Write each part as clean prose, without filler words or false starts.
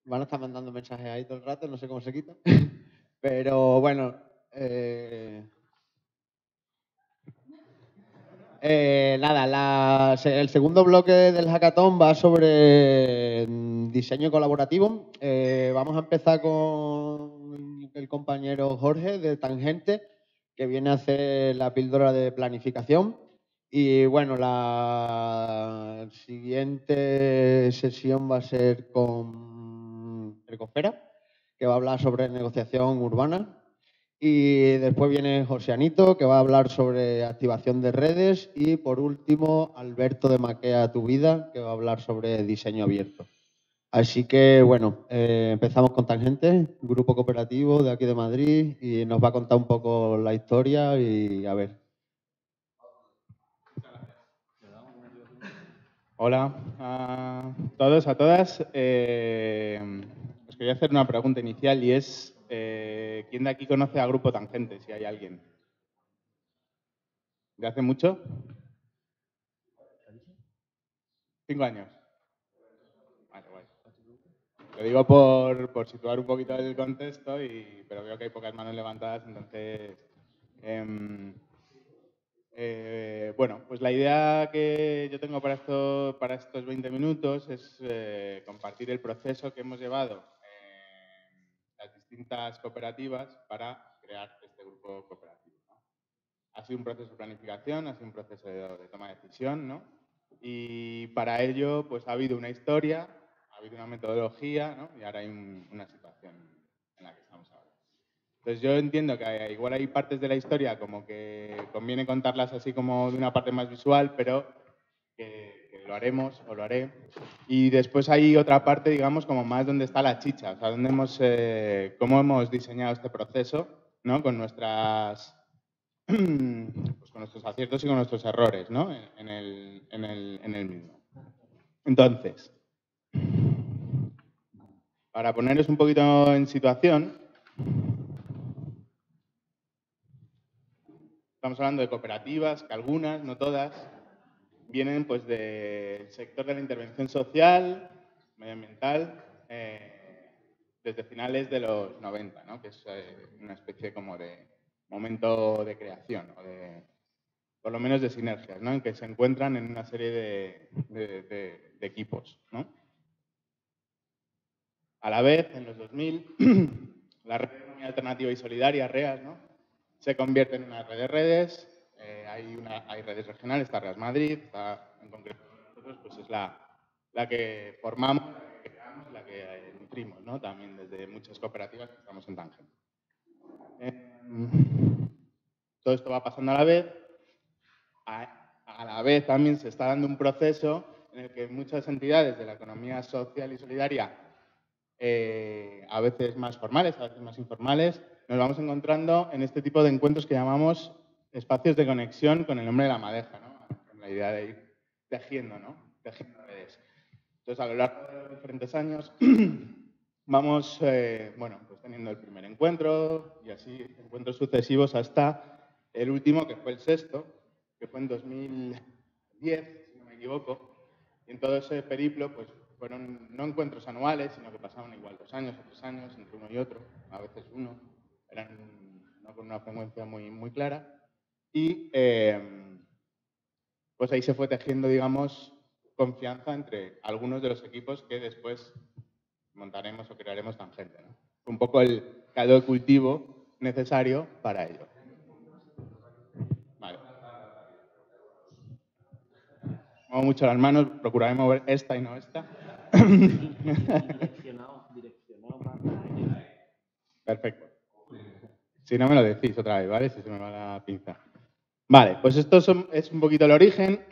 van a estar mandando mensajes ahí todo el rato, no sé cómo se quita. Pero bueno, nada, el segundo bloque del hackathon va sobre diseño colaborativo. Vamos a empezar con el compañero Jorge de Tangente, que viene a hacer la píldora de planificación. Y bueno, la siguiente sesión va a ser con Ecosfera, que va a hablar sobre negociación urbana. Y después viene José Anito, que va a hablar sobre activación de redes. Y por último, Alberto de Maquea Tu Vida, que va a hablar sobre diseño abierto. Así que, bueno, empezamos con Tangente, grupo cooperativo de aquí de Madrid, y nos va a contar un poco la historia y a ver. Hola a todos, a todas. Os quería hacer una pregunta inicial y es, ¿quién de aquí conoce a Grupo Tangente, si hay alguien? ¿De hace mucho? 5 años. Vale, guay. Lo digo por situar un poquito el contexto, pero veo que hay pocas manos levantadas, entonces... bueno, pues la idea que yo tengo para estos 20 minutos es compartir el proceso que hemos llevado en las distintas cooperativas para crear este grupo cooperativo, ¿no? Ha sido un proceso de planificación, ha sido un proceso de toma de decisión, ¿no? Y para ello, pues ha habido una historia, ha habido una metodología, ¿no? Y ahora hay una situación en la que estamos ahora. Entonces yo entiendo que igual hay partes de la historia como que conviene contarlas así como de una parte más visual, pero que lo haremos o lo haré. Y después hay otra parte, digamos, como más donde está la chicha, o sea, donde cómo hemos diseñado este proceso, ¿no? Con nuestras pues con nuestros aciertos y con nuestros errores, ¿no? En el mismo. Entonces, para poneros un poquito en situación, estamos hablando de cooperativas, que algunas, no todas, vienen pues del sector de la intervención social, medioambiental, desde finales de los 90, ¿no? Que es una especie como de momento de creación, o por lo menos de sinergias, ¿no? En que se encuentran en una serie de equipos, ¿no? A la vez, en los 2000, la red de economía alternativa y solidaria, REAS, ¿no? Se convierte en una red de redes. Hay redes regionales, está REAS Madrid, está en concreto nosotros, pues es la que formamos, la que creamos, la que nutrimos, ¿no? También desde muchas cooperativas que estamos en Tangente. Todo esto va pasando a la vez. A la vez también se está dando un proceso en el que muchas entidades de la economía social y solidaria, a veces más formales, a veces más informales, nos vamos encontrando en este tipo de encuentros que llamamos espacios de conexión con el nombre de la madeja, ¿no? Con la idea de ir tejiendo, ¿no? Tejiendo redes. Entonces, a lo largo de los diferentes años, vamos bueno, pues teniendo el primer encuentro y así encuentros sucesivos hasta el último, que fue el sexto, que fue en 2010, si no me equivoco. Y en todo ese periplo, pues fueron no encuentros anuales, sino que pasaban igual 2 años o 3 años entre uno y otro, a veces uno, eran no con una frecuencia muy, muy clara. Y pues ahí se fue tejiendo, digamos, confianza entre algunos de los equipos que después montaremos o crearemos Tangente, ¿no? Un poco el caldo de cultivo necesario para ello. Vale. Muevo mucho las manos, procuraré mover esta y no esta. Perfecto. Si no me lo decís otra vez, ¿vale? Si se me va la pinza. Vale, pues esto es un poquito el origen.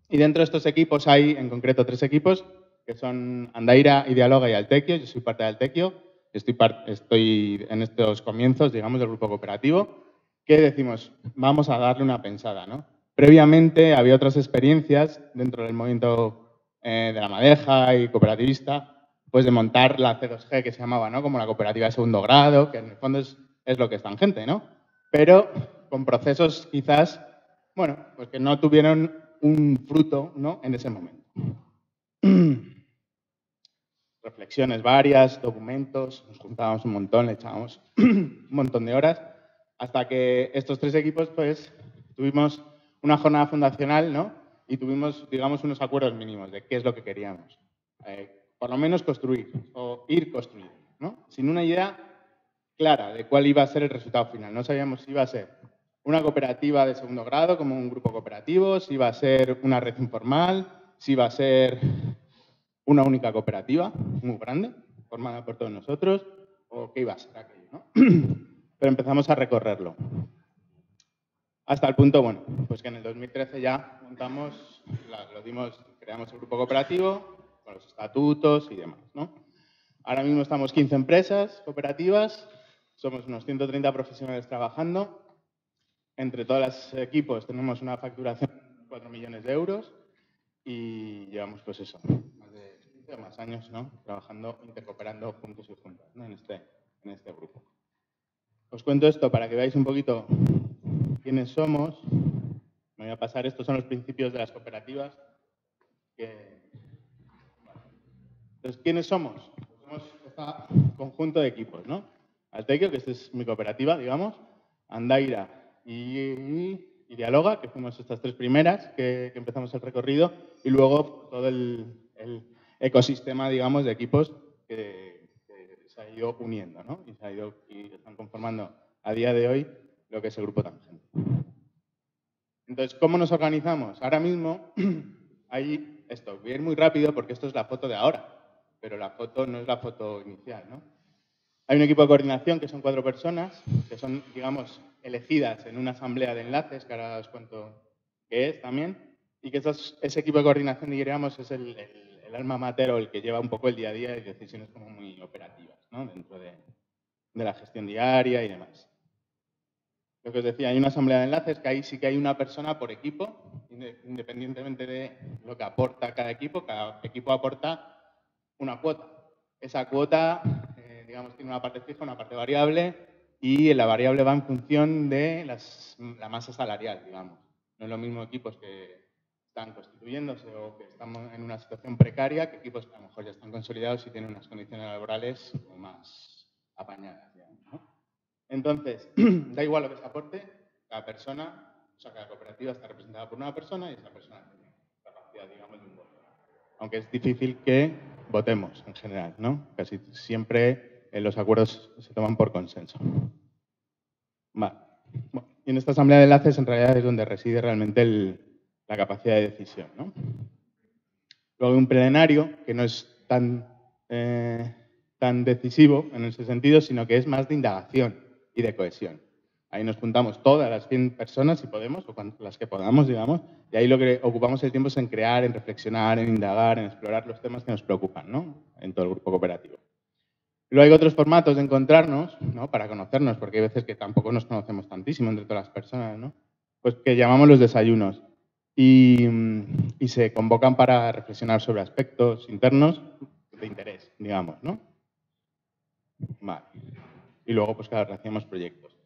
Y dentro de estos equipos hay, en concreto, 3 equipos, que son Andaira, Idealoga y Altequio. Yo soy parte de Altequio. Estoy en estos comienzos, digamos, del grupo cooperativo, que decimos, vamos a darle una pensada, ¿no? Previamente había otras experiencias dentro del movimiento de la madeja y cooperativista, pues de montar la C2G, que se llamaba, ¿no? Como la cooperativa de segundo grado, que en el fondo es lo que es Tangente, ¿no? Pero con procesos quizás, bueno, pues que no tuvieron un fruto, ¿no? En ese momento. reflexiones varias, documentos, nos juntábamos un montón, le echábamos un montón de horas, hasta que estos 3 equipos pues tuvimos una jornada fundacional, ¿no? Y tuvimos, digamos, unos acuerdos mínimos de qué es lo que queríamos. Por lo menos construir o ir construyendo, ¿no? Sin una idea clara de cuál iba a ser el resultado final. No sabíamos si iba a ser una cooperativa de segundo grado, como un grupo cooperativo, si iba a ser una red informal, si iba a ser una única cooperativa muy grande, formada por todos nosotros, o qué iba a ser aquello, ¿no? Pero empezamos a recorrerlo. Hasta el punto, bueno, pues que en el 2013 ya montamos, creamos el grupo cooperativo, con los estatutos y demás, ¿no? Ahora mismo estamos 15 empresas cooperativas, somos unos 130 profesionales trabajando. Entre todos los equipos tenemos una facturación de 4 millones de euros y llevamos, pues eso, más de 15 o más años, ¿no? Trabajando, intercooperando juntos y juntas, ¿no? en este grupo. Os cuento esto para que veáis un poquito quiénes somos. Me voy a pasar, estos son los principios de las cooperativas. Entonces, ¿quiénes somos? Somos este conjunto de equipos, ¿no? Altequio, que esta es mi cooperativa, digamos, Andaira y Dialoga, que fuimos estas 3 primeras que empezamos el recorrido, y luego todo el ecosistema, digamos, de equipos que se ha ido uniendo, ¿no? Y están conformando a día de hoy lo que es el Grupo Tangente. Entonces, ¿cómo nos organizamos? Ahora mismo hay esto. Voy a ir muy rápido porque esto es la foto de ahora, pero la foto no es la foto inicial, ¿no? Hay un equipo de coordinación que son 4 personas, que son, digamos, elegidas en una asamblea de enlaces, que ahora os cuento qué es también, y que ese equipo de coordinación, diríamos, es el alma mater o el que lleva un poco el día a día y decisiones como muy operativas, ¿no? Dentro de la gestión diaria y demás. Lo que os decía, hay una asamblea de enlaces que ahí sí que hay una persona por equipo, independientemente de lo que aporta cada equipo aporta una cuota. Esa cuota, digamos, tiene una parte fija, una parte variable, y la variable va en función de la masa salarial, digamos. No es lo mismo equipos que están constituyéndose o que están en una situación precaria que equipos que a lo mejor ya están consolidados y tienen unas condiciones laborales más apañadas, digamos, ¿no? Entonces, da igual lo que se aporte, cada persona, o sea, cada cooperativa está representada por una persona y esa persona tiene capacidad, digamos, de un voto. Aunque es difícil que votemos en general, ¿no? Casi siempre los acuerdos se toman por consenso. Vale. Bueno, y en esta asamblea de enlaces en realidad es donde reside realmente la capacidad de decisión, ¿no? Luego hay un plenario que no es tan decisivo en ese sentido, sino que es más de indagación y de cohesión. Ahí nos juntamos todas las 100 personas, si podemos, o las que podamos, digamos, y ahí lo que ocupamos el tiempo es en crear, en reflexionar, en indagar, en explorar los temas que nos preocupan, ¿no? En todo el grupo cooperativo. Luego hay otros formatos de encontrarnos, ¿no? Para conocernos, porque hay veces que tampoco nos conocemos tantísimo entre todas las personas, ¿no? Pues que llamamos los desayunos. Y se convocan para reflexionar sobre aspectos internos de interés, digamos, ¿no? Vale. Y luego, pues claro, hacíamos proyectos.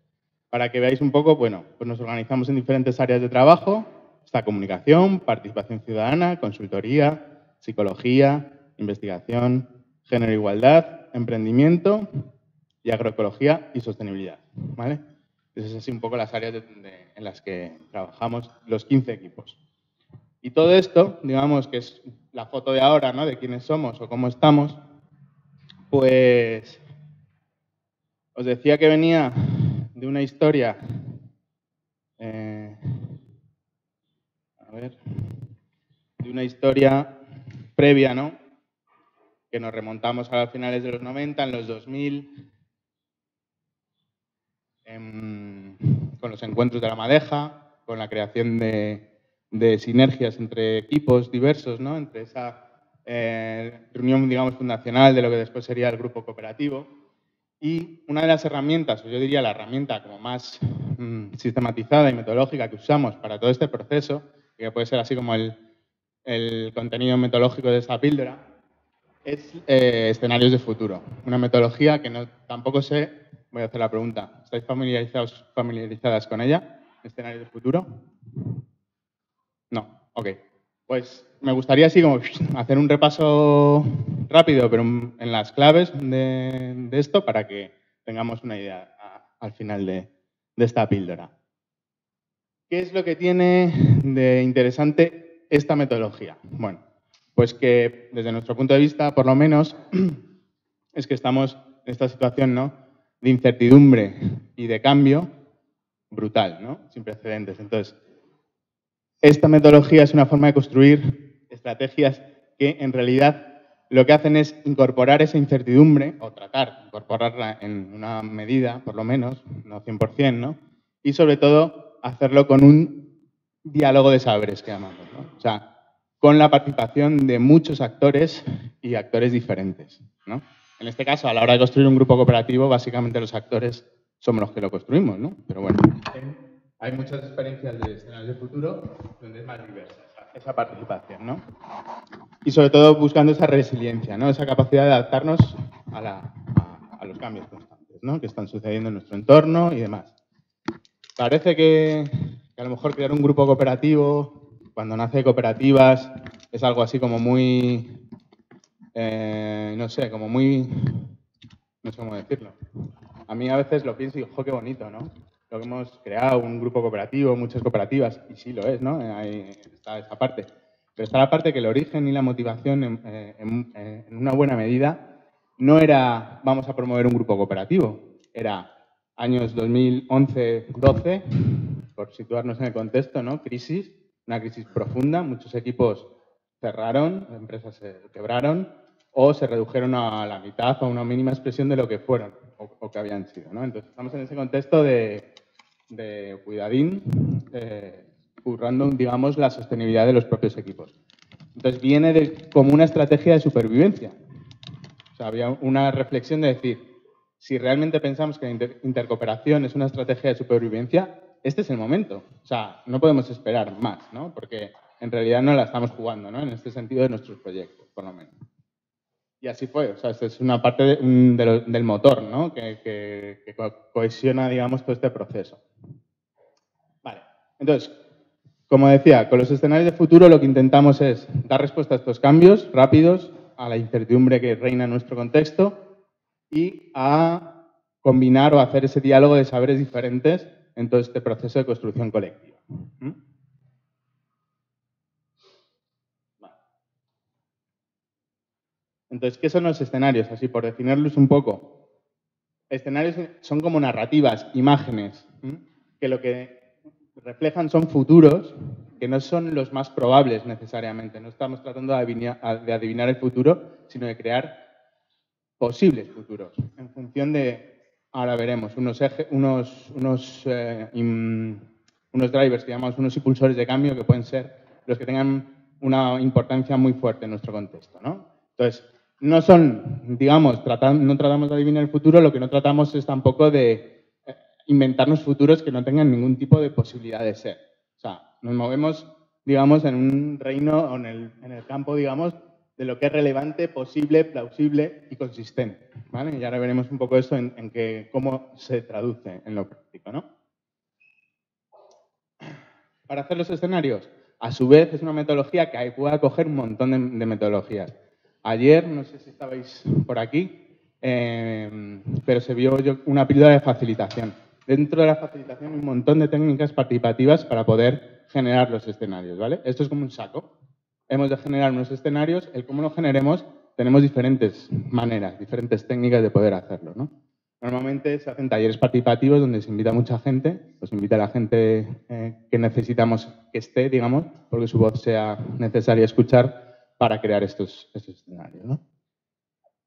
Para que veáis un poco, bueno, pues nos organizamos en diferentes áreas de trabajo. Está comunicación, participación ciudadana, consultoría, psicología, investigación, género e igualdad, emprendimiento y agroecología y sostenibilidad, ¿vale? Esas son así un poco las áreas en las que trabajamos los 15 equipos. Y todo esto, digamos que es la foto de ahora, ¿no? De quiénes somos o cómo estamos, pues os decía que venía de una historia, de una historia previa, ¿no? Que nos remontamos a finales de los 90, en los 2000, con los encuentros de la Madeja, con la creación de sinergias entre equipos diversos, ¿no? Entre esa reunión, digamos, fundacional de lo que después sería el grupo cooperativo. Y una de las herramientas, o yo diría la herramienta como más sistematizada y metodológica que usamos para todo este proceso, que puede ser así como el contenido metodológico de esta píldora, es escenarios de futuro. Una metodología que tampoco sé, voy a hacer la pregunta, ¿estáis familiarizadas con ella? ¿Escenarios de futuro? No, ok. Pues me gustaría así como hacer un repaso rápido, pero en las claves de esto para que tengamos una idea al final de esta píldora. ¿Qué es lo que tiene de interesante esta metodología? Bueno, pues que desde nuestro punto de vista, por lo menos, es que estamos en esta situación, ¿no?, de incertidumbre y de cambio brutal, ¿no?, sin precedentes. Entonces, esta metodología es una forma de construir estrategias que en realidad lo que hacen es incorporar esa incertidumbre, o tratar de incorporarla en una medida, por lo menos, no 100%, ¿no?, y sobre todo hacerlo con un diálogo de saberes que llamamos, ¿no? O sea, con la participación de muchos actores y actores diferentes, ¿no? En este caso, a la hora de construir un grupo cooperativo, básicamente los actores somos los que lo construimos, ¿no? Pero bueno, hay muchas experiencias de escenarios de futuro donde es más diversa esa participación, ¿no? Y sobre todo buscando esa resiliencia, ¿no?, esa capacidad de adaptarnos a los cambios constantes, ¿no?, que están sucediendo en nuestro entorno y demás. Parece que a lo mejor crear un grupo cooperativo, cuando nace de cooperativas, es algo así como muy, no sé, como muy, no sé cómo decirlo. A mí a veces lo pienso y digo, ¡jo, qué bonito!, ¿no? Lo que hemos creado, un grupo cooperativo, muchas cooperativas, y sí lo es, ¿no? Ahí está esa parte. Pero está la parte que el origen y la motivación, en una buena medida, no era vamos a promover un grupo cooperativo, era años 2011-12, por situarnos en el contexto, ¿no?, crisis, una crisis profunda, muchos equipos cerraron, empresas se quebraron o se redujeron a la mitad o a una mínima expresión de lo que fueron o que habían sido, ¿no? Entonces estamos en ese contexto de cuidadín, currando, digamos, la sostenibilidad de los propios equipos. Entonces viene como una estrategia de supervivencia. O sea, había una reflexión de decir, si realmente pensamos que la intercooperación es una estrategia de supervivencia, este es el momento. O sea, no podemos esperar más, ¿no? Porque en realidad no la estamos jugando, ¿no?, en este sentido de nuestros proyectos, por lo menos. Y así fue. O sea, esta es una parte del motor, ¿no?, que cohesiona, digamos, todo este proceso. Vale. Entonces, como decía, con los escenarios de futuro lo que intentamos es dar respuesta a estos cambios rápidos, a la incertidumbre que reina en nuestro contexto y a combinar o hacer ese diálogo de saberes diferentes en todo este proceso de construcción colectiva. Vale. Entonces, ¿qué son los escenarios? Así, por definirlos un poco. Escenarios son como narrativas, imágenes, que lo que reflejan son futuros que no son los más probables necesariamente. No estamos tratando de adivinar el futuro, sino de crear posibles futuros en función de, ahora veremos, unos drivers que llamamos unos impulsores de cambio que pueden ser los que tengan una importancia muy fuerte en nuestro contexto, ¿no? Entonces, no son, digamos, no tratamos de adivinar el futuro, lo que no tratamos es tampoco de inventarnos futuros que no tengan ningún tipo de posibilidad de ser. O sea, nos movemos, digamos, en un reino o en el campo, digamos, de lo que es relevante, posible, plausible y consistente, ¿vale? Y ahora veremos un poco eso en cómo se traduce en lo práctico, ¿no? Para hacer los escenarios, a su vez, es una metodología que puede acoger un montón de metodologías. Ayer, no sé si estabais por aquí, pero se vio una píldora de facilitación. Dentro de la facilitación hay un montón de técnicas participativas para poder generar los escenarios, ¿vale? Esto es como un saco. Hemos de generar unos escenarios, el cómo lo generemos, tenemos diferentes maneras, diferentes técnicas de poder hacerlo, ¿no? Normalmente se hacen talleres participativos donde se invita a mucha gente, pues invita a la gente que necesitamos que esté, digamos, porque su voz sea necesaria escuchar para crear estos escenarios, ¿no?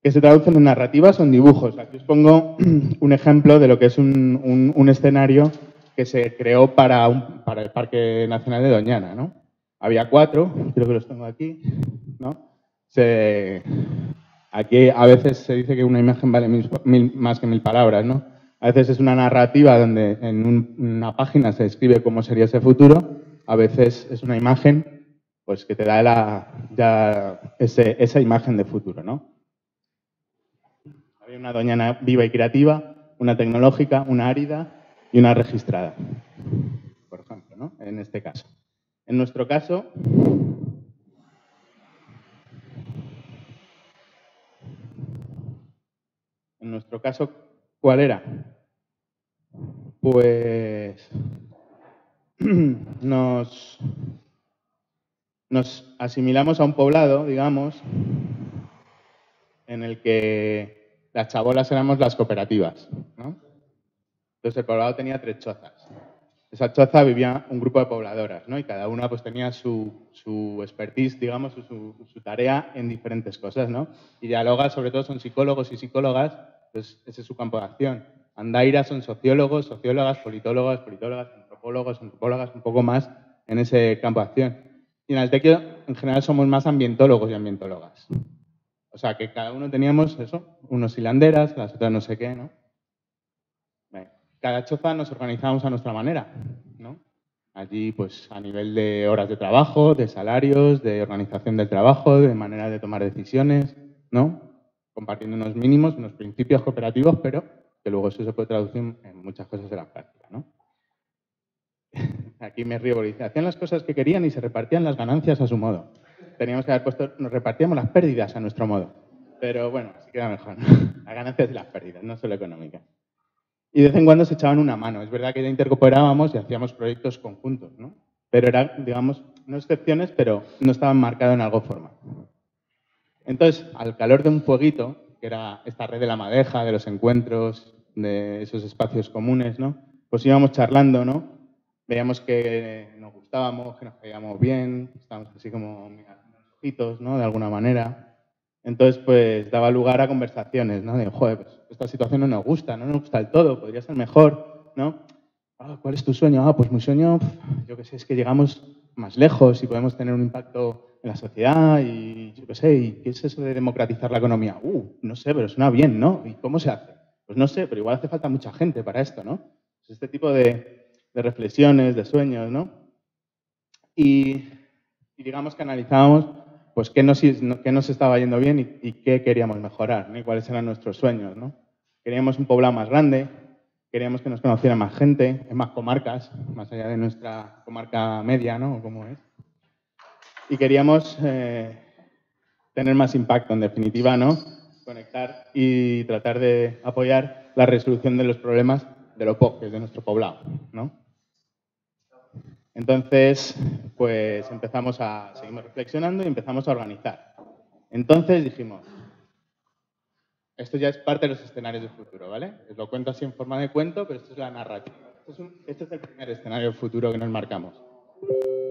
Que se traducen en narrativas o en dibujos. Aquí os pongo un ejemplo de lo que es un escenario que se creó para el Parque Nacional de Doñana, ¿no? Había 4, creo que los tengo aquí, ¿no? Aquí a veces se dice que una imagen vale más que 1000 palabras, ¿no? A veces es una narrativa donde en una página se describe cómo sería ese futuro, a veces es una imagen pues, que te da esa imagen de futuro, ¿no? Había una Doñana viva y creativa, una tecnológica, una árida y una registrada, por ejemplo, ¿no?, en este caso. En nuestro caso, En nuestro caso, ¿cuál era? Pues nos asimilamos a un poblado, digamos, en el que las chabolas éramos las cooperativas, ¿no? Entonces el poblado tenía 3 chozas. Esa choza vivía un grupo de pobladoras, ¿no? Y cada una pues tenía su expertise, digamos, su tarea en diferentes cosas, ¿no? Y dialoga, sobre todo son psicólogos y psicólogas, pues ese es su campo de acción. Andaira son sociólogos, sociólogas, politólogos, antropólogos, antropólogas, un poco más en ese campo de acción. Y en Altequio, en general, somos más ambientólogos y ambientólogas. O sea, que cada uno teníamos eso, unos hilanderas, las otras no sé qué, ¿no? Cada choza nos organizábamos a nuestra manera, ¿no? Allí, pues, a nivel de horas de trabajo, de salarios, de organización del trabajo, de manera de tomar decisiones, ¿no? Compartiendo unos mínimos, unos principios cooperativos, pero que luego eso se puede traducir en muchas cosas de la práctica, ¿no? Aquí me río, porque dice, hacían las cosas que querían y se repartían las ganancias a su modo. Teníamos que haber puesto, nos repartíamos las pérdidas a nuestro modo. Pero bueno, así queda mejor, ¿no? Las ganancias y las pérdidas, no solo económicas. Y de vez en cuando se echaban una mano. Es verdad que ya intercooperábamos y hacíamos proyectos conjuntos, ¿no? Pero eran, digamos, no excepciones, pero no estaban marcados en algo formal. Entonces, al calor de un fueguito, que era esta red de la madeja, de los encuentros, de esos espacios comunes, ¿no? Pues íbamos charlando, ¿no? Veíamos que nos gustábamos, que nos caíamos bien, estábamos así como mirando los ojitos, ¿no? De alguna manera. Entonces, pues daba lugar a conversaciones, ¿no? De, joder, pues esta situación no nos gusta del todo, podría ser mejor, ¿no? Ah, ¿cuál es tu sueño? Ah, pues mi sueño, yo qué sé, es que llegamos más lejos y podemos tener un impacto en la sociedad y yo qué sé, ¿y qué es eso de democratizar la economía? No sé, pero suena bien, ¿no? ¿Y cómo se hace? Pues no sé, pero igual hace falta mucha gente para esto, ¿no? Pues este tipo de reflexiones, de sueños, ¿no? Y digamos que analizábamos pues qué nos estaba yendo bien y qué queríamos mejorar, ¿no? Y cuáles eran nuestros sueños, ¿no? Queríamos un poblado más grande, queríamos que nos conociera más gente, en más comarcas, más allá de nuestra comarca media, ¿no? ¿Cómo es? Y queríamos tener más impacto, en definitiva, ¿no? Conectar y tratar de apoyar la resolución de los problemas de lo POC, que es de nuestro poblado, ¿no? Entonces, pues seguimos reflexionando y empezamos a organizar. Entonces dijimos, esto ya es parte de los escenarios del futuro, ¿vale? Os lo cuento así en forma de cuento, pero esto es la narrativa. Este es el primer escenario del futuro que nos marcamos.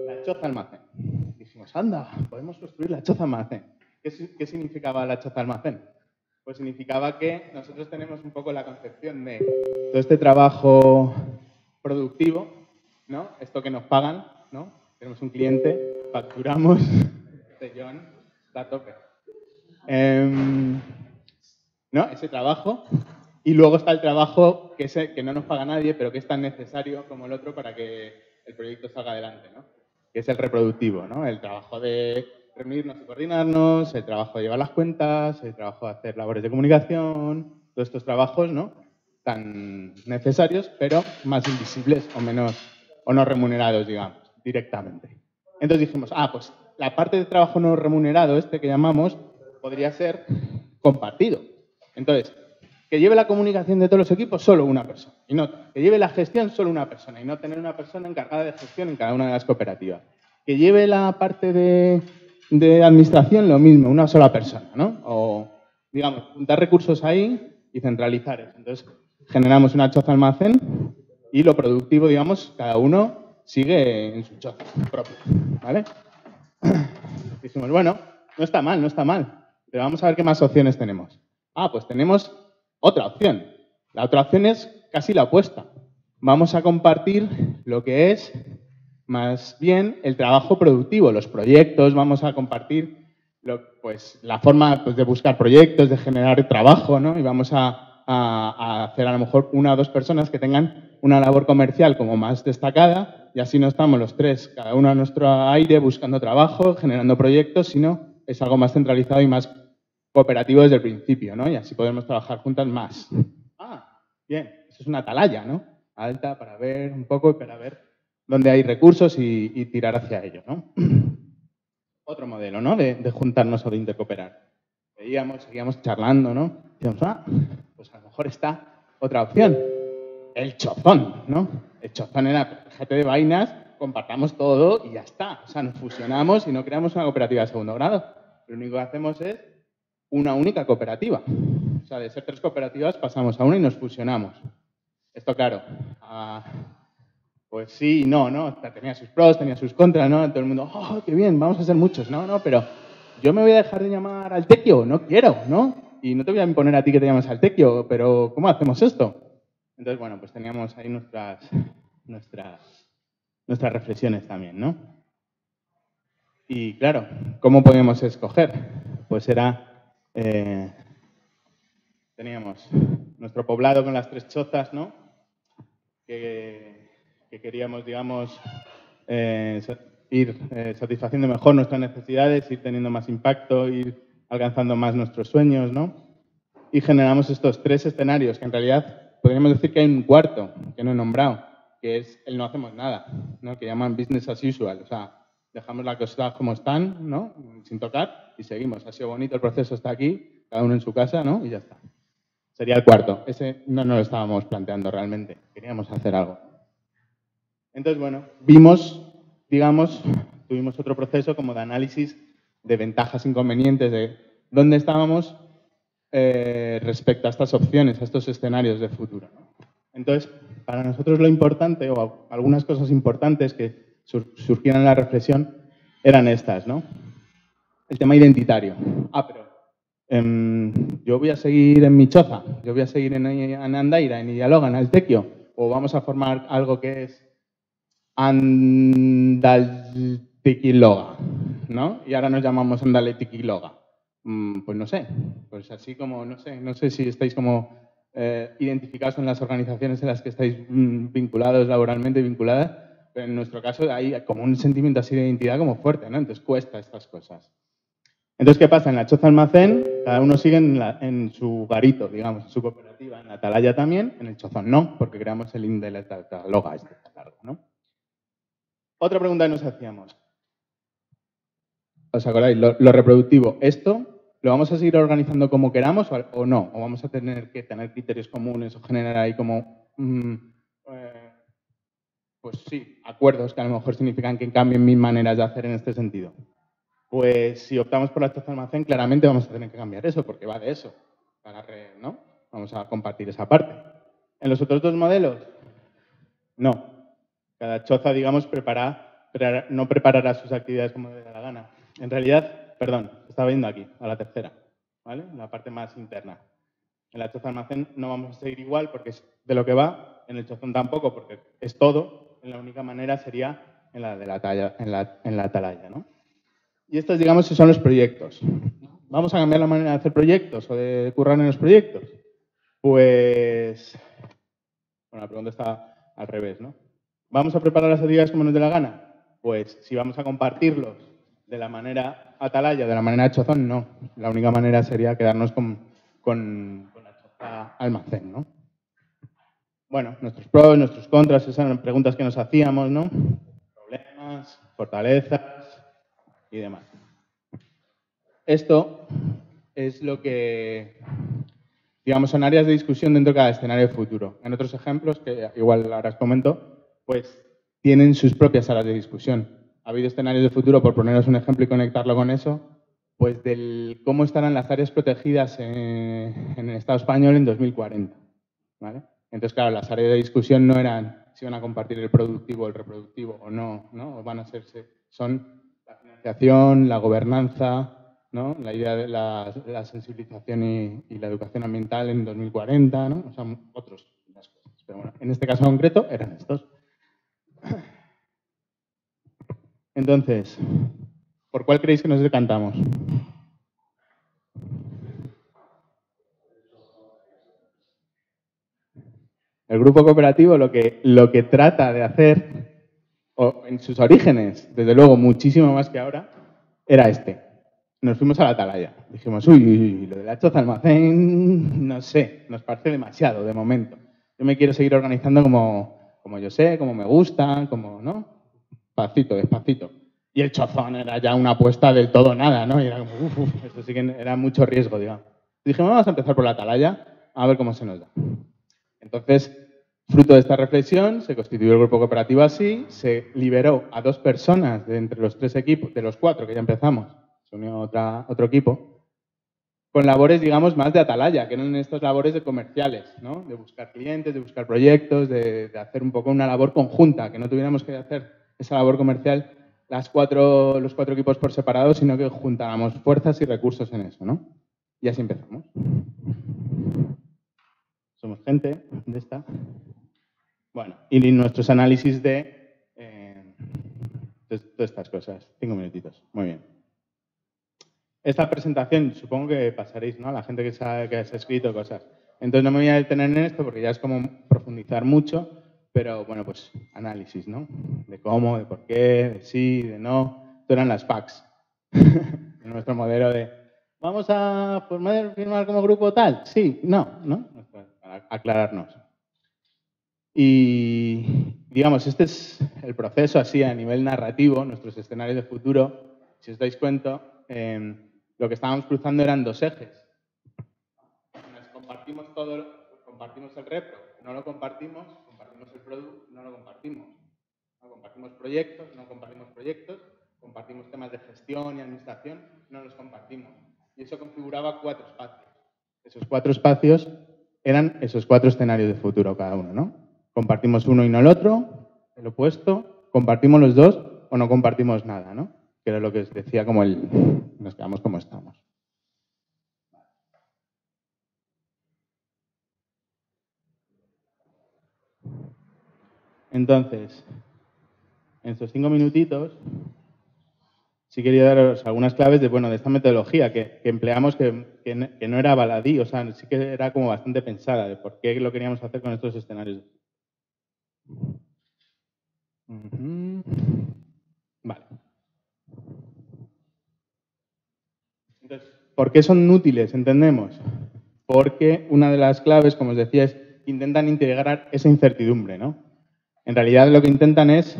La choza almacén. Dijimos, anda, podemos construir la choza almacén. ¿Qué significaba la choza almacén? Pues significaba que nosotros tenemos un poco la concepción de todo este trabajo productivo, ¿no? Esto que nos pagan, ¿no? Tenemos un cliente, facturamos, John está a tope. ¿No? Ese trabajo. Y luego está el trabajo que no nos paga nadie, pero que es tan necesario como el otro para que el proyecto salga adelante, ¿no? Que es el reproductivo, ¿no? El trabajo de reunirnos y coordinarnos, el trabajo de llevar las cuentas, el trabajo de hacer labores de comunicación, todos estos trabajos, ¿no? Tan necesarios, pero más invisibles o no remunerados, digamos, directamente. Entonces dijimos, pues la parte de trabajo no remunerado, que llamamos, podría ser compartido. Entonces, que lleve la comunicación de todos los equipos solo una persona. Y no, que lleve la gestión solo una persona. Y no tener una persona encargada de gestión en cada una de las cooperativas. Que lleve la parte de administración lo mismo, una sola persona, ¿no? O, digamos, juntar recursos ahí y centralizar eso. Entonces, generamos una choza almacén y lo productivo, digamos, cada uno sigue en su choza propia, ¿vale? Dijimos, bueno, no está mal, pero vamos a ver qué más opciones tenemos. Pues tenemos otra opción. La otra opción es casi la opuesta. Vamos a compartir lo que es más bien el trabajo productivo, los proyectos, vamos a compartir pues, la forma pues, de buscar proyectos, de generar trabajo, ¿no? Y vamos a hacer a lo mejor una o dos personas que tengan una labor comercial como más destacada y así no estamos los tres, cada uno a nuestro aire, buscando trabajo, generando proyectos, sino es algo más centralizado y más cooperativo desde el principio, ¿no? Y así podemos trabajar juntas más. Bien, eso es una atalaya, ¿no? Alta para ver un poco y para ver dónde hay recursos y tirar hacia ello, ¿no? Otro modelo, ¿no? De juntarnos o de intercooperar. Seguíamos charlando, ¿no? Decíamos, pues mejor está otra opción, el chozón, ¿no? El chozón era, déjate de vainas, compartamos todo y ya está. O sea, nos fusionamos y no creamos una cooperativa de segundo grado. Lo único que hacemos es una única cooperativa. O sea, de ser 3 cooperativas pasamos a una y nos fusionamos. Esto, claro, pues sí y no, ¿no? Tenía sus pros, tenía sus contras, ¿no? Todo el mundo, ¡oh, qué bien, vamos a ser muchos! No, pero yo me voy a dejar de llamar Altequio, no quiero, ¿no? Y no te voy a imponer a ti que te llames Altequio, pero ¿cómo hacemos esto? Entonces, bueno, pues teníamos ahí nuestras reflexiones también, ¿no? Y claro, ¿cómo podíamos escoger? Pues era, teníamos nuestro poblado con las 3 chozas, ¿no? Que queríamos, digamos, ir satisfaciendo mejor nuestras necesidades, ir teniendo más impacto, ir alcanzando más nuestros sueños, ¿no? Y generamos estos 3 escenarios, que en realidad podríamos decir que hay un cuarto que no he nombrado, que es el no hacemos nada, ¿no? Que llaman business as usual, o sea, dejamos las cosas como están, ¿no? Sin tocar y seguimos. Ha sido bonito el proceso, está aquí, cada uno en su casa, ¿no? Y ya está. Sería el cuarto. Ese no nos lo estábamos planteando realmente. Queríamos hacer algo. Entonces, bueno, vimos, digamos, tuvimos otro proceso como de análisis de ventajas, inconvenientes, de dónde estábamos respecto a estas opciones, a estos escenarios de futuro. Entonces, para nosotros lo importante, o algunas cosas importantes que surgieron en la reflexión, eran estas, ¿no? El tema identitario. Pero yo voy a seguir en mi choza, yo voy a seguir en Andaira, en Dialoga, en Altequio, o vamos a formar algo que es Andaltiquiloga, ¿no? Y ahora nos llamamos Andaltiquiloga. Pues no sé, pues así como, no sé si estáis como identificados en las organizaciones en las que estáis vinculados laboralmente, vinculadas, pero en nuestro caso hay como un sentimiento así de identidad como fuerte, ¿no? Entonces cuesta estas cosas. Entonces, ¿qué pasa? En la choza almacén, cada uno sigue en su garito, digamos, en su cooperativa. En la atalaya también, en el chozón no, porque creamos el INDE de la cataloga, este largo, ¿no? Otra pregunta que nos hacíamos. ¿Os acordáis? Lo reproductivo. ¿Esto lo vamos a seguir organizando como queramos o no? ¿O vamos a tener que tener criterios comunes o generar ahí como, pues sí, acuerdos que a lo mejor significan que cambien mis maneras de hacer en este sentido? Pues si optamos por la choza almacén, claramente vamos a tener que cambiar eso, porque va de eso, ¿no? Vamos a compartir esa parte. ¿En los otros 2 modelos? No. Cada choza, digamos, no preparará sus actividades como le dé la gana. En realidad, perdón, estaba viendo aquí, a la tercera, ¿vale? La parte más interna. En la choza almacén no vamos a seguir igual porque es de lo que va, en el chozón tampoco porque es todo, la única manera sería en la de la talla, en la atalaya, ¿no? Y estos, digamos, son los proyectos. ¿Vamos a cambiar la manera de hacer proyectos o de currar en los proyectos? Pues, bueno, la pregunta está al revés, ¿no? ¿Vamos a preparar las actividades como nos dé la gana? Pues si vamos a compartirlos de la manera atalaya, de la manera chozón, no. La única manera sería quedarnos con la choza almacén, ¿no? Bueno, nuestros pros, nuestros contras, esas eran preguntas que nos hacíamos, ¿no? Problemas, fortalezas y demás. Esto es lo que, digamos, son áreas de discusión dentro de cada escenario futuro. En otros ejemplos, que igual ahora os comento, pues tienen sus propias áreas de discusión. Ha habido escenarios de futuro, por poneros un ejemplo y conectarlo con eso, pues del cómo estarán las áreas protegidas en el Estado español en 2040, ¿vale? Entonces, claro, las áreas de discusión no eran si van a compartir el productivo o el reproductivo o no, ¿no? O van a hacerse, son la financiación, la gobernanza, ¿no? La idea de la sensibilización y la educación ambiental en 2040, ¿no? O sea, otras cosas. Pero bueno, en este caso concreto eran estos. Entonces, ¿por cuál creéis que nos decantamos? El grupo cooperativo lo que trata de hacer, o en sus orígenes, desde luego muchísimo más que ahora, era este. Nos fuimos a la atalaya. Dijimos, uy, lo de la choza almacén, no sé, nos parece demasiado de momento. Yo me quiero seguir organizando como yo sé, como me gusta, como, ¿no? Despacito, despacito. Y el chozón era ya una apuesta del todo nada, ¿no? Y era como, esto sí que era mucho riesgo, digamos. Dijimos, vamos a empezar por la atalaya a ver cómo se nos da. Entonces, fruto de esta reflexión, se constituyó el grupo cooperativo así, se liberó a 2 personas de entre los 3 equipos, de los 4 que ya empezamos, se unió otro equipo, con labores, digamos, más de atalaya, que eran estas labores de comerciales, ¿no? De buscar clientes, de buscar proyectos, de hacer un poco una labor conjunta, que no tuviéramos que hacer esa labor comercial los 4 equipos por separado, sino que juntáramos fuerzas y recursos en eso, ¿no? Y así empezamos. Somos gente de esta. Bueno, y nuestros análisis de todas estas cosas. 5 minutitos. Muy bien. Esta presentación, supongo que pasaréis, ¿no? La gente que se ha escrito cosas. Entonces no me voy a detener en esto porque ya es como profundizar mucho, pero bueno, pues análisis, ¿no? De cómo, de por qué, de sí, de no. Esto eran las PACs. Nuestro modelo de, ¿vamos a firmar como grupo tal? Sí, no, ¿no? Para aclararnos. Y, digamos, este es el proceso así a nivel narrativo, nuestros escenarios de futuro. Si os dais cuenta, lo que estábamos cruzando eran 2 ejes. Nos compartimos todo, compartimos el repro, no lo compartimos el producto, no lo compartimos. No compartimos proyectos, no compartimos proyectos, compartimos temas de gestión y administración, no los compartimos. Y eso configuraba 4 espacios. Esos 4 espacios eran esos 4 escenarios de futuro cada uno, ¿no? Compartimos uno y no el otro, el opuesto, compartimos los 2 o no compartimos nada, ¿no? Que era lo que os decía, como nos quedamos como estamos. Entonces, en estos 5 minutitos, sí quería daros algunas claves de esta metodología que empleamos, que no era baladí, o sea, sí que era como bastante pensada de por qué lo queríamos hacer con estos escenarios. Vale. Entonces, ¿por qué son útiles? Entendemos. Porque una de las claves, como os decía, es que intentan integrar esa incertidumbre, ¿no? En realidad lo que intentan es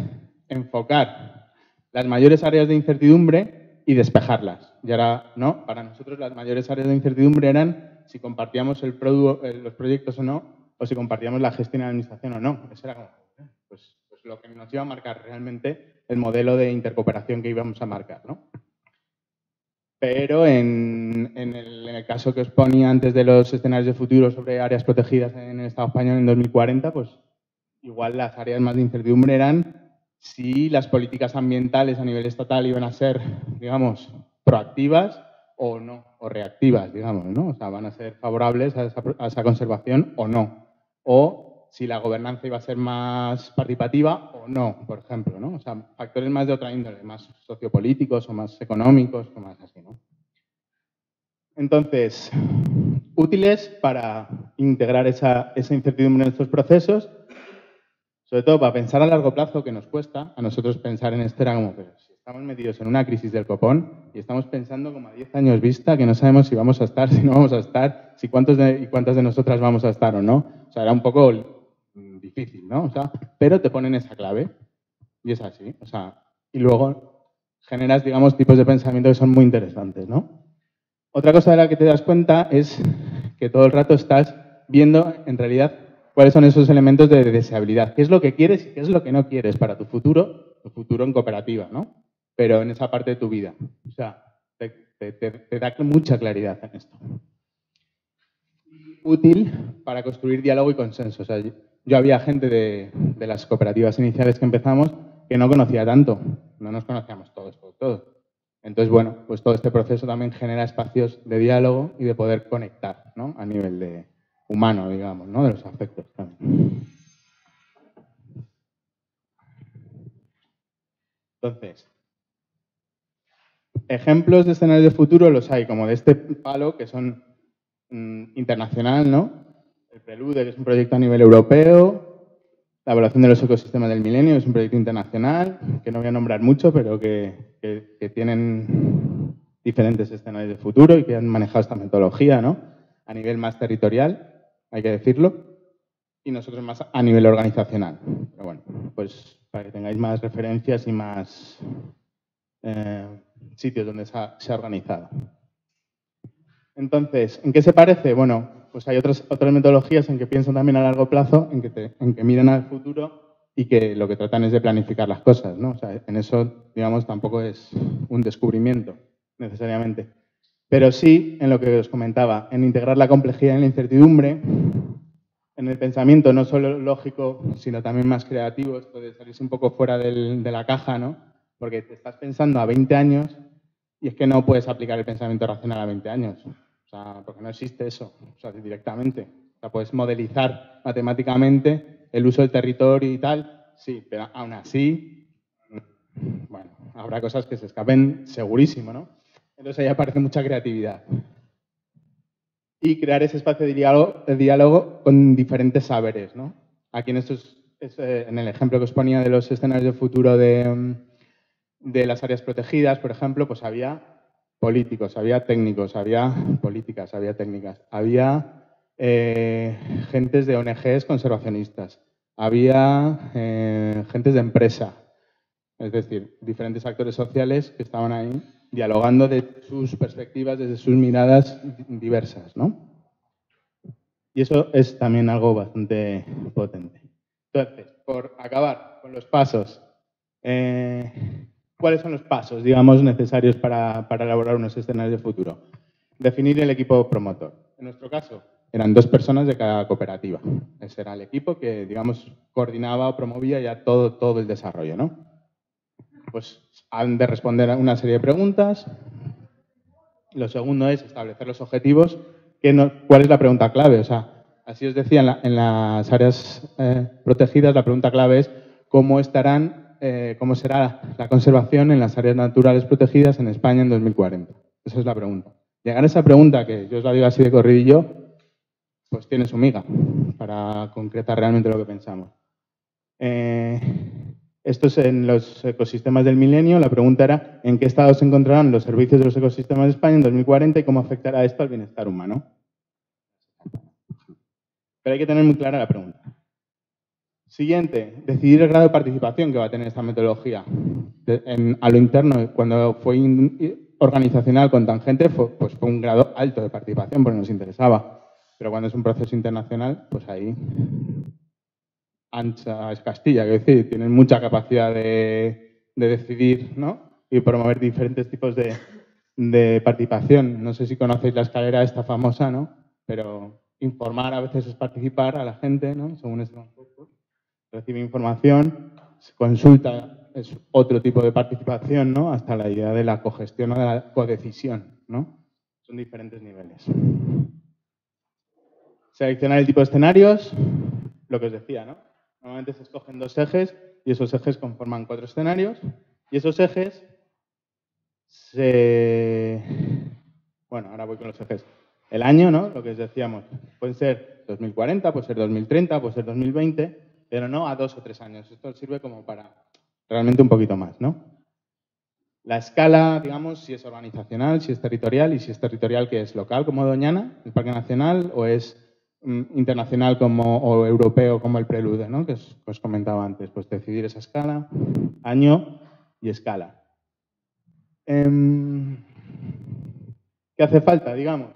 enfocar las mayores áreas de incertidumbre y despejarlas. Y ahora, ¿no? Para nosotros las mayores áreas de incertidumbre eran si compartíamos los proyectos o no, o si compartíamos la gestión y la administración o no. Eso era como, pues lo que nos iba a marcar realmente el modelo de intercooperación que íbamos a marcar, ¿no? Pero en el caso que os ponía antes de los escenarios de futuro sobre áreas protegidas en el Estado español en 2040, pues igual las áreas más de incertidumbre eran si las políticas ambientales a nivel estatal iban a ser, digamos, proactivas o no, o reactivas, digamos, ¿no? O sea, van a ser favorables a esa conservación o no. O si la gobernanza iba a ser más participativa o no, por ejemplo, ¿no? O sea, factores más de otra índole, más sociopolíticos o más económicos o más así, ¿no? Entonces, útiles para integrar esa incertidumbre en estos procesos, sobre todo para pensar a largo plazo, que nos cuesta. A nosotros pensar en esto era como, pero si estamos metidos en una crisis del copón y estamos pensando como a 10 años vista, que no sabemos si vamos a estar, si no vamos a estar, si cuántas de nosotras vamos a estar o no. O sea, era un poco difícil, ¿no? O sea, pero te ponen esa clave y es así. O sea, y luego generas, digamos, tipos de pensamiento que son muy interesantes, ¿no? Otra cosa de la que te das cuenta es que todo el rato estás viendo, en realidad, cuáles son esos elementos de deseabilidad. ¿Qué es lo que quieres y qué es lo que no quieres para tu futuro en cooperativa, ¿no? Pero en esa parte de tu vida. O sea, te da mucha claridad en esto. Útil para construir diálogo y consenso. O sea, yo había gente de las cooperativas iniciales que empezamos que no conocía tanto. No nos conocíamos todos. Entonces, bueno, pues todo este proceso también genera espacios de diálogo y de poder conectar, ¿no? A nivel de humano, digamos, ¿no? De los afectos también. Entonces, ejemplos de escenarios de futuro los hay, como de este palo, que son internacional, ¿no? El Prelude, que es un proyecto a nivel europeo. La evaluación de los ecosistemas del milenio, es un proyecto internacional, que no voy a nombrar mucho, pero que tienen diferentes escenarios de futuro y que han manejado esta metodología, ¿no? A nivel más territorial, hay que decirlo, y nosotros más a nivel organizacional. Pero bueno, pues para que tengáis más referencias y más sitios donde se ha organizado. Entonces, ¿en qué se parece? Bueno, pues hay otras metodologías en que piensan también a largo plazo, en que miran al futuro y que lo que tratan es de planificar las cosas, ¿no? O sea, en eso, digamos, tampoco es un descubrimiento necesariamente. Pero sí, en lo que os comentaba, en integrar la complejidad y la incertidumbre, en el pensamiento no solo lógico, sino también más creativo, esto de salirse un poco fuera de la caja, ¿no? Porque te estás pensando a 20 años y es que no puedes aplicar el pensamiento racional a 20 años. O sea, porque no existe eso, o sea, directamente. O sea, puedes modelizar matemáticamente el uso del territorio y tal, sí, pero aún así, bueno, habrá cosas que se escapen segurísimo, ¿no? Entonces ahí aparece mucha creatividad. Y crear ese espacio de diálogo con diferentes saberes, ¿no? Aquí en en el ejemplo que os ponía de los escenarios de futuro de las áreas protegidas, por ejemplo, pues había políticos, había técnicos, había políticas, había técnicas, había gentes de ONGs conservacionistas, había gentes de empresa, es decir, diferentes actores sociales que estaban ahí dialogando de sus perspectivas, desde sus miradas diversas, ¿no? Y eso es también algo bastante potente. Entonces, por acabar con los pasos, ¿cuáles son los pasos, digamos, necesarios para elaborar unos escenarios de futuro? Definir el equipo promotor. En nuestro caso, eran 2 personas de cada cooperativa. Ese era el equipo que, digamos, coordinaba o promovía ya todo el desarrollo, ¿no? Pues han de responder a una serie de preguntas. Lo segundo es establecer los objetivos. ¿Cuál es la pregunta clave? O sea, así os decía, en las áreas protegidas, la pregunta clave es cómo será la conservación en las áreas naturales protegidas en España en 2040. Esa es la pregunta. Llegar a esa pregunta, que yo os la digo así de corridillo, pues tiene su miga para concretar realmente lo que pensamos. Esto es en los ecosistemas del milenio. La pregunta era ¿en qué estado se encontrarán los servicios de los ecosistemas de España en 2040 y cómo afectará esto al bienestar humano? Pero hay que tener muy clara la pregunta. Siguiente, decidir el grado de participación que va a tener esta metodología. A lo interno, cuando fue organizacional con Tangente, pues fue un grado alto de participación porque nos interesaba. Pero cuando es un proceso internacional, pues ahí ancha es Castilla, es decir, tienen mucha capacidad de decidir, ¿no? Y promover diferentes tipos de participación. No sé si conocéis la escalera esta famosa, ¿no? Pero informar a veces es participar a la gente, ¿no? Según este concepto. Recibe información, consulta es otro tipo de participación, ¿no? Hasta la idea de la cogestión o de la codecisión, ¿no? Son diferentes niveles. Seleccionar el tipo de escenarios, lo que os decía, ¿no? Normalmente se escogen 2 ejes y esos ejes conforman 4 escenarios y esos ejes Bueno, ahora voy con los ejes. El año, ¿no? Lo que os decíamos, puede ser 2040, puede ser 2030, puede ser 2020, pero no a 2 o 3 años. Esto sirve como para realmente un poquito más, ¿no? La escala, digamos, si es organizacional, si es territorial, y si es territorial, que es local, como Doñana, el Parque Nacional, o es internacional o europeo, como el Prelude, ¿no? Que os comentaba antes. Pues decidir esa escala, año y escala. ¿Qué hace falta, digamos?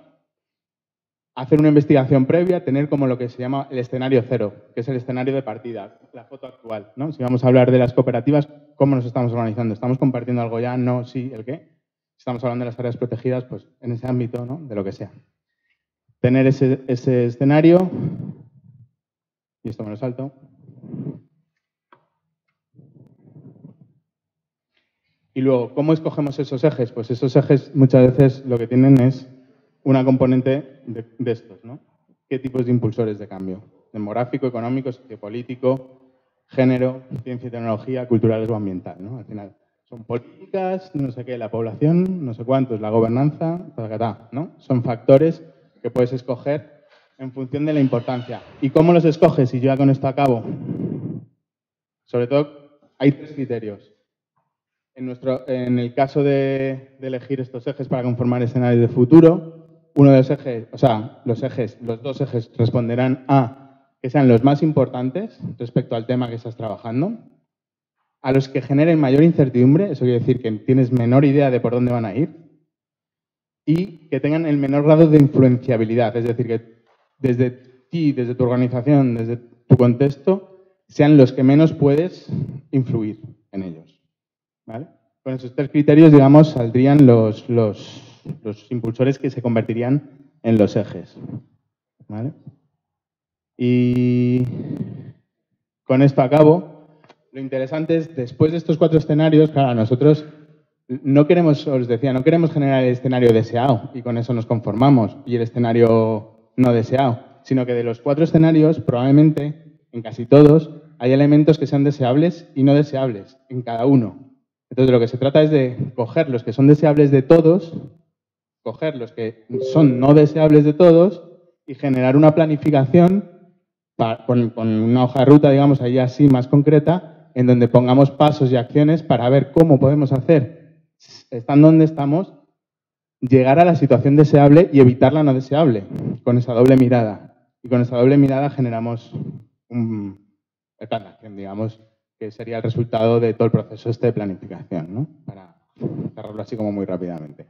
Hacer una investigación previa, tener como lo que se llama el escenario cero, que es el escenario de partida, la foto actual, ¿no? Si vamos a hablar de las cooperativas, ¿cómo nos estamos organizando? ¿Estamos compartiendo algo ya? No, sí, ¿el qué? Si estamos hablando de las áreas protegidas, pues en ese ámbito, ¿no? De lo que sea. Tener ese escenario, y esto me lo salto. Y luego, ¿cómo escogemos esos ejes? Pues esos ejes muchas veces lo que tienen es una componente de estos, ¿no? ¿Qué tipos de impulsores de cambio? Demográfico, económico, sociopolítico, género, ciencia y tecnología, culturales o ambiental, ¿no? Al final son políticas, no sé qué, la población, no sé cuántos, la gobernanza, ¿no? Son factores que puedes escoger en función de la importancia. ¿Y cómo los escoges? Y yo ya con esto acabo. Sobre todo, hay 3 criterios. En el caso de elegir estos ejes para conformar escenarios de futuro, uno de los ejes, los 2 ejes responderán a que sean los más importantes respecto al tema que estás trabajando, a los que generen mayor incertidumbre, eso quiere decir que tienes menor idea de por dónde van a ir, y que tengan el menor grado de influenciabilidad, es decir, que desde ti, desde tu organización, desde tu contexto, sean los que menos puedes influir en ellos. ¿Vale? Con esos 3 criterios, digamos, saldrían los impulsores que se convertirían en los ejes. ¿Vale? Y con esto acabo. Lo interesante es, después de estos 4 escenarios, claro, nosotros no queremos, os decía, no queremos generar el escenario deseado y con eso nos conformamos, y el escenario no deseado, sino que de los 4 escenarios, probablemente, en casi todos, hay elementos que sean deseables y no deseables, en cada uno. Entonces, lo que se trata es de coger los que son deseables de todos, coger los que son no deseables de todos y generar una planificación con una hoja de ruta, digamos, ahí así más concreta, en donde pongamos pasos y acciones para ver cómo podemos hacer, estando donde estamos, llegar a la situación deseable y evitar la no deseable, con esa doble mirada. Y con esa doble mirada generamos el plan de acción, digamos, que sería el resultado de todo el proceso este de planificación, ¿no? Para cerrarlo así como muy rápidamente.